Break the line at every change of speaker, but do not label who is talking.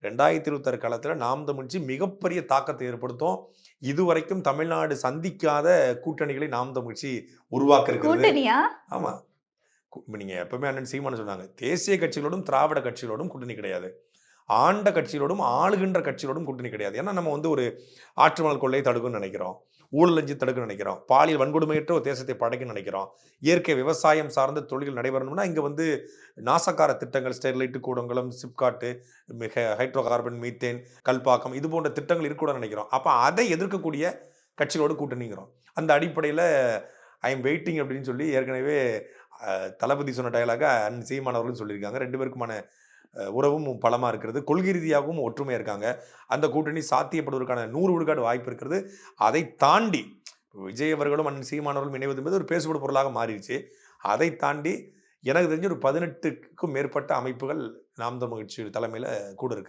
2026 காலத்துல நாம் தமிழ் மிகப்பெரிய தாக்கத்தை ஏற்படுத்தும். இதுவரைக்கும் தமிழ்நாடு சந்திக்காத கூட்டணிகளை நாம் தமிழ் உருவாக்க இருக்கிறது.
கூட்டணியா?
ஆமா. இப்ப நீங்க எப்பவுமே அண்ணன் சீமான் சொன்னாங்க. தேசிய கட்சிகளோடும், திராவிட கட்சிகளோடும் கூட்டணி கிடையாது. ஆண்ட கட்சிகளோடும், ஆளுகின்ற கட்சிகளோடும் கூட்டணி கிடையாது. ஏன்னா நம்ம வந்து ஒரு ஆற்று மணல் கொள்ளையை தடுக்கணும்னு நினைக்கிறோம். ஊழல் லஞ்சத்தை தடுக்கணும்னு நினைக்கிறோம். பாலியல் வன்கொடுமையற்ற ஒரு தேசத்தை படைக்கணும்னு நினைக்கிறோம். இயற்கை விவசாயம் சார்ந்த தொழில்கள் நடைபெறணும்னா, இங்க வந்து நாசகார திட்டங்கள் Sterlite, Kudankulam, SIPCOT, hydro carbon, methane, Kalpakkam இது போன்ற திட்டங்கள் இருக்கக்கூடாதுன்னு நினைக்கிறோம். அப்ப அதை எதிர்க்கக்கூடிய கட்சிகளோடு கூட்டணிங்கிறோம். அந்த அடிப்படையில ஐ எம் வெயிட்டிங் அப்படின்னு சொல்லி ஏற்கனவே தளபதி சொன்ன டயலாக அண்ணன் சீமான் அவர்களும் சொல்லியிருக்காங்க. 2 பேருக்குமான உறவும் பலமா இருக்கிறது. கொள்கை ரீதியாகவும் ஒற்றுமையா இருக்காங்க. அந்த கூட்டணி சாத்தியப்படுவதற்கான 100 விழுக்காடு வாய்ப்பு இருக்கிறது. அதை தாண்டி விஜய் அவர்களும் அண்ணன் சீமான் அவர்களும் இணைவது என்பது ஒரு பேசுபடு பொருளாக மாறிடுச்சு. அதை தாண்டி எனக்கு தெரிஞ்சு ஒரு 18க்கும் மேற்பட்ட அமைப்புகள் நாம் தமிழ் கட்சி தலைமையில கூட இருக்கிறது.